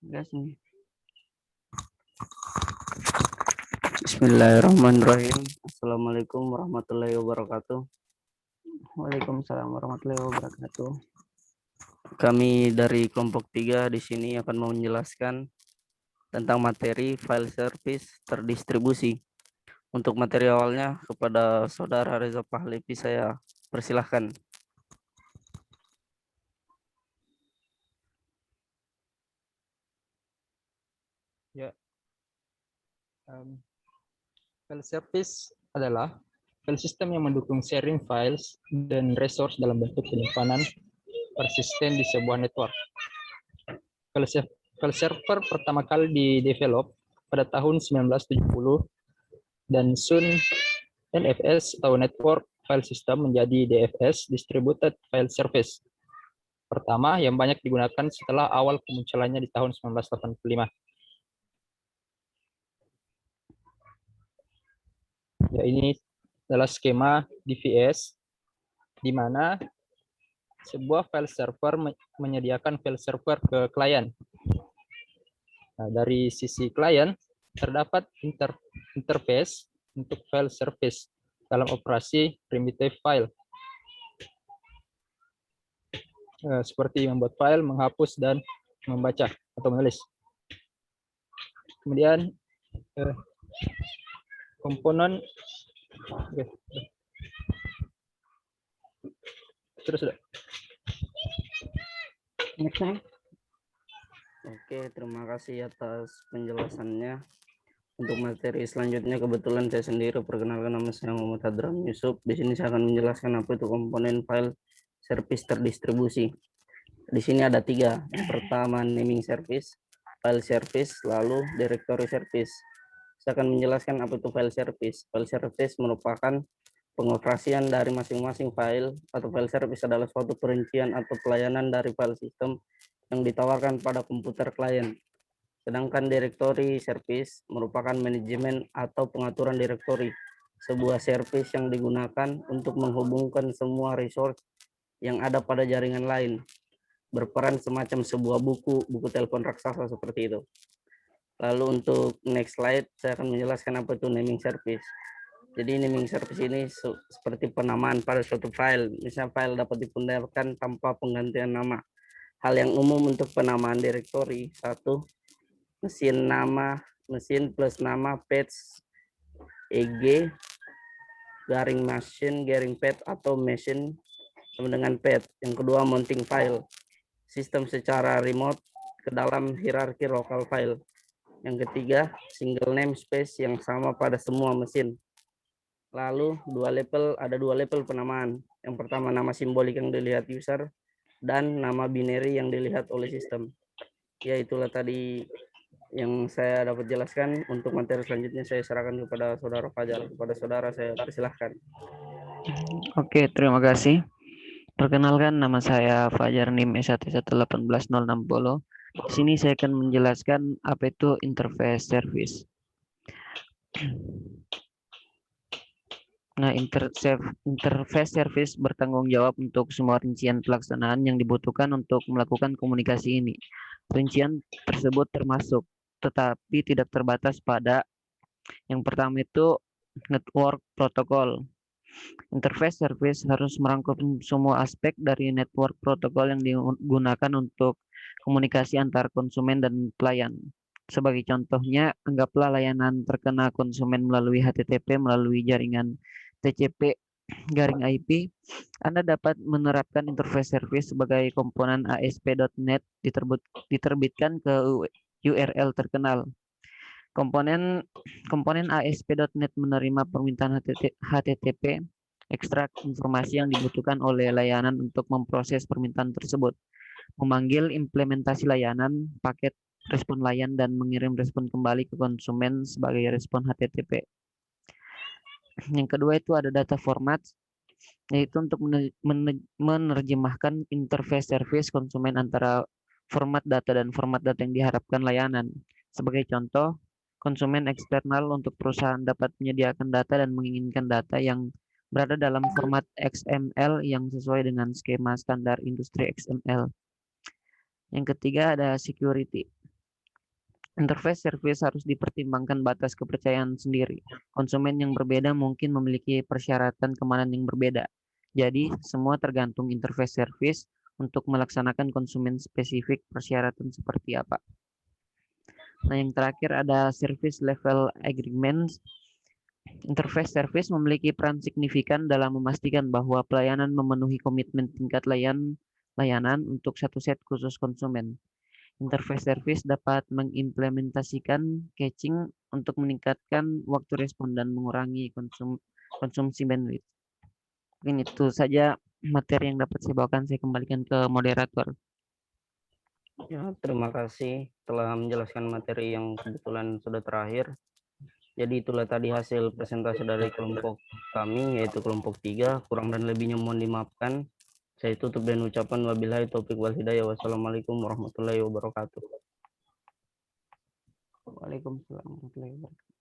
Gas nih. Bismillahirrahmanirrahim. Assalamualaikum warahmatullahi wabarakatuh. Waalaikumsalam warahmatullahi wabarakatuh. Kami dari kelompok 3 di sini akan menjelaskan tentang materi file service terdistribusi. Untuk materi awalnya kepada Saudara Reza Pahlevi saya persilahkan. Ya, file service adalah file system yang mendukung sharing files dan resource dalam bentuk penyimpanan persisten di sebuah network. File server pertama kali di-develop pada tahun 1970 dan soon NFS atau Network File System menjadi DFS, Distributed File Service pertama yang banyak digunakan setelah awal kemunculannya di tahun 1985. Ya, ini adalah skema DVS di mana sebuah file server menyediakan file server ke klien. Nah, dari sisi klien terdapat interface untuk file service dalam operasi primitive file. Seperti membuat file, menghapus, dan membaca atau menulis. Kemudian komponen terus sudah. Oke, terima kasih atas penjelasannya. Untuk materi selanjutnya kebetulan saya sendiri perkenalkan, nama saya Muhammad Hadram Yusuf. Di sini saya akan menjelaskan apa itu komponen file service terdistribusi. Di sini ada 3. Yang pertama naming service, file service, lalu directory service. Saya akan menjelaskan apa itu file service. File service merupakan pengoperasian dari masing-masing file atau file service adalah suatu perincian atau pelayanan dari file system yang ditawarkan pada komputer klien. Sedangkan directory service merupakan manajemen atau pengaturan direktori, sebuah service yang digunakan untuk menghubungkan semua resource yang ada pada jaringan lain, berperan semacam sebuah buku telepon raksasa seperti itu. Lalu untuk next slide, saya akan menjelaskan apa itu naming service. Jadi naming service ini seperti penamaan pada suatu file. Misalnya file dapat dipindahkan tanpa penggantian nama. Hal yang umum untuk penamaan direktori: 1. mesin plus nama page EG garing machine garing pad atau machine sama dengan pad. Yang kedua, mounting file, sistem secara remote ke dalam hierarki local file. Yang ketiga, single namespace yang sama pada semua mesin. Lalu ada dua level penamaan. Yang pertama nama simbolik yang dilihat user dan nama binary yang dilihat oleh sistem. Ya, itulah tadi yang saya dapat jelaskan. Untuk materi selanjutnya saya serahkan kepada Saudara Fajar. Kepada Saudara saya persilahkan. Oke, terima kasih. Perkenalkan, nama saya Fajar NIM S1181060. Di sini saya akan menjelaskan apa itu interface service. Nah, interface service bertanggung jawab untuk semua rincian pelaksanaan yang dibutuhkan untuk melakukan komunikasi ini. Rincian tersebut termasuk, tetapi tidak terbatas pada yang pertama itu network protokol. Interface service harus merangkum semua aspek dari network protokol yang digunakan untuk komunikasi antar konsumen dan pelayan. Sebagai contohnya, anggaplah layanan terkena konsumen melalui HTTP melalui jaringan TCP garing IP. Anda dapat menerapkan interface service sebagai komponen ASP.NET diterbitkan ke URL terkenal. Komponen ASP.NET menerima permintaan HTTP, ekstrak informasi yang dibutuhkan oleh layanan untuk memproses permintaan tersebut, memanggil implementasi layanan, paket respon layan, dan mengirim respon kembali ke konsumen sebagai respon HTTP. Yang kedua itu ada data format, yaitu untuk menerjemahkan interface service konsumen antara format data dan format data yang diharapkan layanan. Sebagai contoh, konsumen eksternal untuk perusahaan dapat menyediakan data dan menginginkan data yang berada dalam format XML yang sesuai dengan skema standar industri XML. Yang ketiga ada security. Interface service harus dipertimbangkan batas kepercayaan sendiri. Konsumen yang berbeda mungkin memiliki persyaratan keamanan yang berbeda. Jadi, semua tergantung interface service untuk melaksanakan konsumen spesifik persyaratan seperti apa. Nah, yang terakhir ada service level agreements. Interface service memiliki peran signifikan dalam memastikan bahwa pelayanan memenuhi komitmen tingkat layanan untuk satu set khusus konsumen. Interface service dapat mengimplementasikan caching untuk meningkatkan waktu respon dan mengurangi konsumsi bandwidth. Mungkin itu saja materi yang dapat saya bawakan. Saya kembalikan ke moderator. Ya, terima kasih telah menjelaskan materi yang kebetulan sudah terakhir. Jadi itulah tadi hasil presentasi dari kelompok kami, yaitu kelompok 3. Kurang dan lebihnya mohon dimaafkan. Saya tutup dengan ucapan wabillahi taufik wal hidayah. Wassalamualaikum warahmatullahi wabarakatuh. Waalaikumsalam warahmatullahi wabarakatuh.